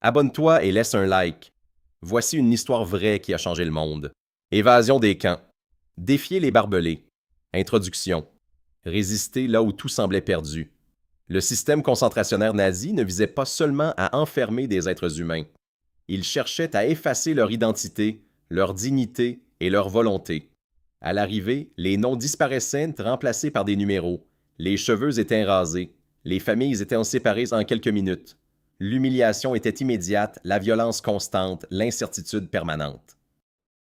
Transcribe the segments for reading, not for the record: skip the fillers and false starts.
Abonne-toi et laisse un like. Voici une histoire vraie qui a changé le monde. Évasion des camps. Défier les barbelés. Introduction. Résister là où tout semblait perdu. Le système concentrationnaire nazi ne visait pas seulement à enfermer des êtres humains. Il cherchait à effacer leur identité, leur dignité et leur volonté. À l'arrivée, les noms disparaissaient remplacés par des numéros. Les cheveux étaient rasés. Les familles étaient séparées en quelques minutes. L'humiliation était immédiate, la violence constante, l'incertitude permanente.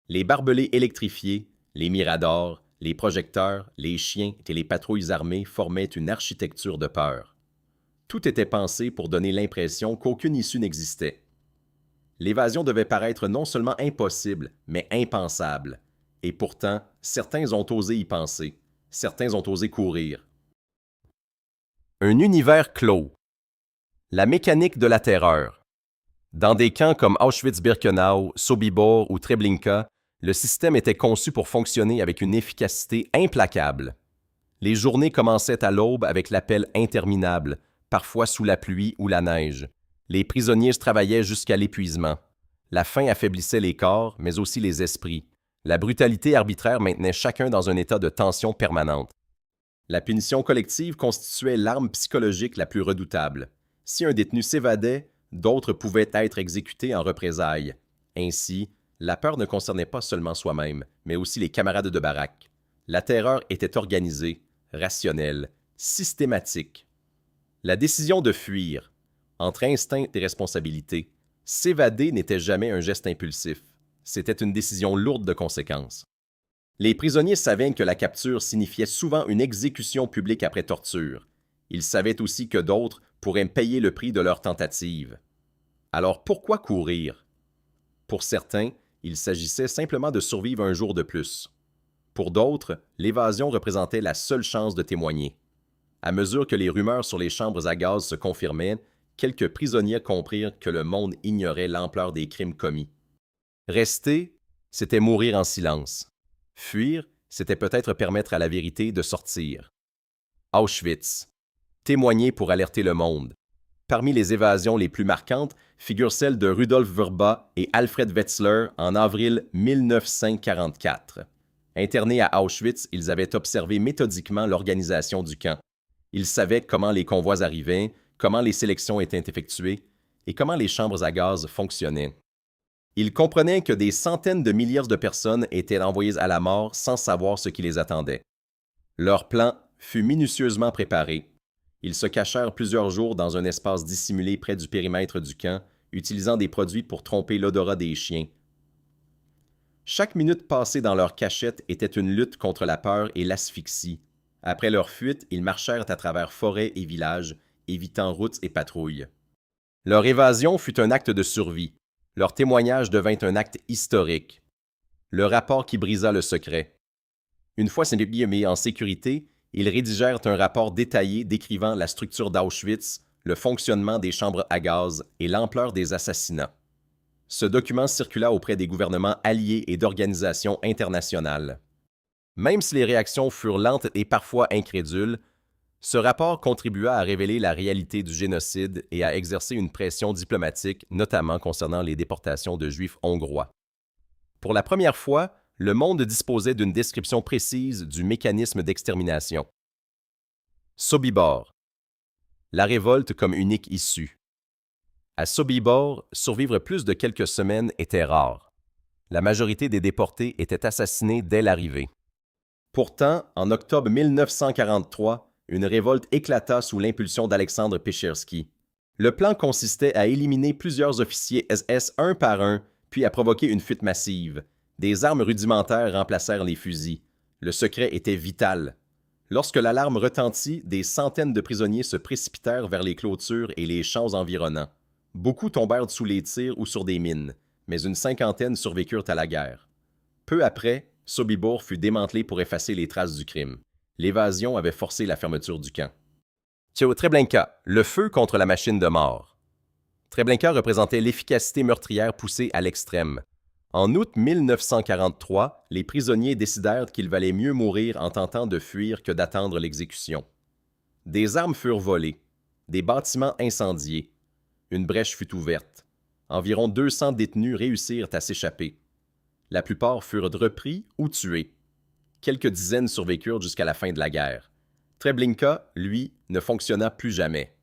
Les barbelés électrifiés, les miradors, les projecteurs, les chiens et les patrouilles armées formaient une architecture de peur. Tout était pensé pour donner l'impression qu'aucune issue n'existait. L'évasion devait paraître non seulement impossible, mais impensable. Et pourtant, certains ont osé y penser. Certains ont osé courir. Un univers clos. La mécanique de la terreur. Dans des camps comme Auschwitz-Birkenau, Sobibor ou Treblinka, le système était conçu pour fonctionner avec une efficacité implacable. Les journées commençaient à l'aube avec l'appel interminable, parfois sous la pluie ou la neige. Les prisonniers travaillaient jusqu'à l'épuisement. La faim affaiblissait les corps, mais aussi les esprits. La brutalité arbitraire maintenait chacun dans un état de tension permanente. La punition collective constituait l'arme psychologique la plus redoutable. Si un détenu s'évadait, d'autres pouvaient être exécutés en représailles. Ainsi, la peur ne concernait pas seulement soi-même, mais aussi les camarades de baraque. La terreur était organisée, rationnelle, systématique. La décision de fuir, entre instinct et responsabilité, s'évader n'était jamais un geste impulsif. C'était une décision lourde de conséquences. Les prisonniers savaient que la capture signifiait souvent une exécution publique après torture. Ils savaient aussi que d'autres pourraient payer le prix de leur tentative. Alors pourquoi courir? Pour certains, il s'agissait simplement de survivre un jour de plus. Pour d'autres, l'évasion représentait la seule chance de témoigner. À mesure que les rumeurs sur les chambres à gaz se confirmaient, quelques prisonniers comprirent que le monde ignorait l'ampleur des crimes commis. Rester, c'était mourir en silence. Fuir, c'était peut-être permettre à la vérité de sortir. Auschwitz. Témoigner pour alerter le monde. Parmi les évasions les plus marquantes figurent celles de Rudolf Vrba et Alfred Wetzler en avril 1944. Internés à Auschwitz, ils avaient observé méthodiquement l'organisation du camp. Ils savaient comment les convois arrivaient, comment les sélections étaient effectuées et comment les chambres à gaz fonctionnaient. Ils comprenaient que des centaines de milliers de personnes étaient envoyées à la mort sans savoir ce qui les attendait. Leur plan fut minutieusement préparé. Ils se cachèrent plusieurs jours dans un espace dissimulé près du périmètre du camp, utilisant des produits pour tromper l'odorat des chiens. Chaque minute passée dans leur cachette était une lutte contre la peur et l'asphyxie. Après leur fuite, ils marchèrent à travers forêts et villages, évitant routes et patrouilles. Leur évasion fut un acte de survie. Leur témoignage devint un acte historique. Le rapport qui brisa le secret. Une fois ces pays mis en sécurité, ils rédigèrent un rapport détaillé décrivant la structure d'Auschwitz, le fonctionnement des chambres à gaz et l'ampleur des assassinats. Ce document circula auprès des gouvernements alliés et d'organisations internationales. Même si les réactions furent lentes et parfois incrédules, ce rapport contribua à révéler la réalité du génocide et à exercer une pression diplomatique, notamment concernant les déportations de Juifs hongrois. Pour la première fois, le monde disposait d'une description précise du mécanisme d'extermination. Sobibor. La révolte comme unique issue. À Sobibor, survivre plus de quelques semaines était rare. La majorité des déportés étaient assassinés dès l'arrivée. Pourtant, en octobre 1943, une révolte éclata sous l'impulsion d'Alexandre Pecherski. Le plan consistait à éliminer plusieurs officiers SS un par un, puis à provoquer une fuite massive. Des armes rudimentaires remplacèrent les fusils. Le secret était vital. Lorsque l'alarme retentit, des centaines de prisonniers se précipitèrent vers les clôtures et les champs environnants. Beaucoup tombèrent sous les tirs ou sur des mines, mais une cinquantaine survécurent à la guerre. Peu après, Sobibor fut démantelé pour effacer les traces du crime. L'évasion avait forcé la fermeture du camp. Treblinka, le feu contre la machine de mort. Treblinka représentait l'efficacité meurtrière poussée à l'extrême. En août 1943, les prisonniers décidèrent qu'il valait mieux mourir en tentant de fuir que d'attendre l'exécution. Des armes furent volées, des bâtiments incendiés. Une brèche fut ouverte. environ 200 détenus réussirent à s'échapper. La plupart furent repris ou tués. Quelques dizaines survécurent jusqu'à la fin de la guerre. Treblinka, lui, ne fonctionna plus jamais.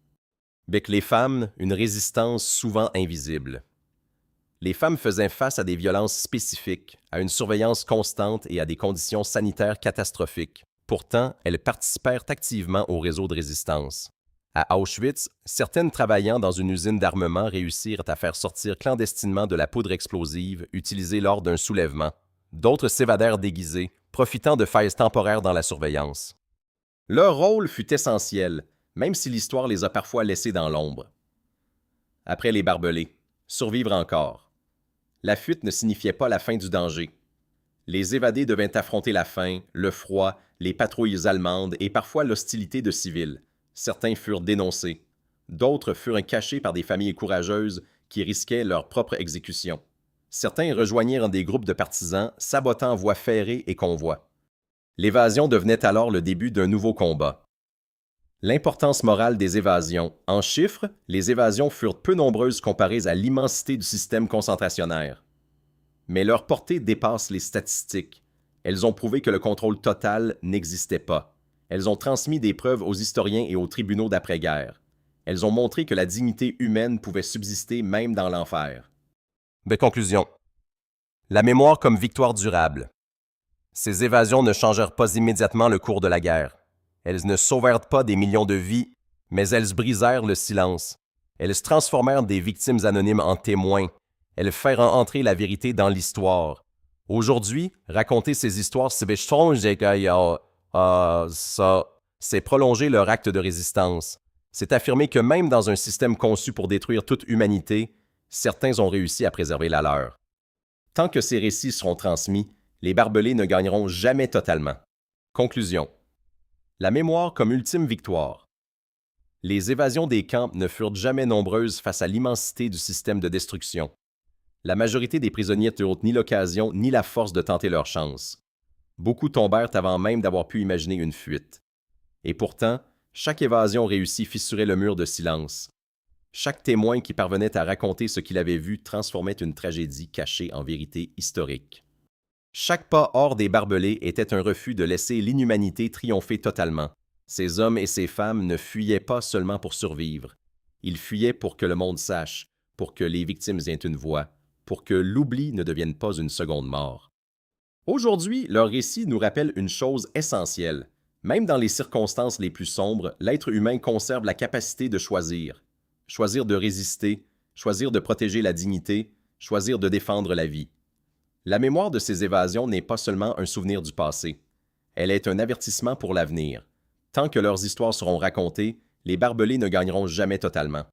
Avec les femmes, une résistance souvent invisible. Les femmes faisaient face à des violences spécifiques, à une surveillance constante et à des conditions sanitaires catastrophiques. Pourtant, elles participèrent activement au réseau de résistance. À Auschwitz, certaines travaillant dans une usine d'armement réussirent à faire sortir clandestinement de la poudre explosive utilisée lors d'un soulèvement. D'autres s'évadèrent déguisés, profitant de failles temporaires dans la surveillance. Leur rôle fut essentiel, même si l'histoire les a parfois laissés dans l'ombre. Après les barbelés, survivre encore. La fuite ne signifiait pas la fin du danger. Les évadés devaient affronter la faim, le froid, les patrouilles allemandes et parfois l'hostilité de civils. Certains furent dénoncés. D'autres furent cachés par des familles courageuses qui risquaient leur propre exécution. Certains rejoignirent des groupes de partisans, sabotant voies ferrées et convois. L'évasion devenait alors le début d'un nouveau combat. L'importance morale des évasions. En chiffres, les évasions furent peu nombreuses comparées à l'immensité du système concentrationnaire. Mais leur portée dépasse les statistiques. Elles ont prouvé que le contrôle total n'existait pas. Elles ont transmis des preuves aux historiens et aux tribunaux d'après-guerre. Elles ont montré que la dignité humaine pouvait subsister même dans l'enfer. Conclusion. La mémoire comme victoire durable. Ces évasions ne changèrent pas immédiatement le cours de la guerre. Elles ne sauvèrent pas des millions de vies, mais elles brisèrent le silence. Elles transformèrent des victimes anonymes en témoins. Elles firent entrer la vérité dans l'histoire. Aujourd'hui, raconter ces histoires, c'est prolonger leur acte de résistance. C'est affirmer que même dans un système conçu pour détruire toute humanité, certains ont réussi à préserver la leur. Tant que ces récits seront transmis, les barbelés ne gagneront jamais totalement. Conclusion. La mémoire comme ultime victoire. Les évasions des camps ne furent jamais nombreuses face à l'immensité du système de destruction. La majorité des prisonniers n'eurent ni l'occasion ni la force de tenter leur chance. Beaucoup tombèrent avant même d'avoir pu imaginer une fuite. Et pourtant, chaque évasion réussie fissurait le mur de silence. Chaque témoin qui parvenait à raconter ce qu'il avait vu transformait une tragédie cachée en vérité historique. Chaque pas hors des barbelés était un refus de laisser l'inhumanité triompher totalement. Ces hommes et ces femmes ne fuyaient pas seulement pour survivre. Ils fuyaient pour que le monde sache, pour que les victimes aient une voix, pour que l'oubli ne devienne pas une seconde mort. Aujourd'hui, leur récit nous rappelle une chose essentielle. Même dans les circonstances les plus sombres, l'être humain conserve la capacité de choisir. Choisir de résister, choisir de protéger la dignité, choisir de défendre la vie. La mémoire de ces évasions n'est pas seulement un souvenir du passé. Elle est un avertissement pour l'avenir. Tant que leurs histoires seront racontées, les barbelés ne gagneront jamais totalement.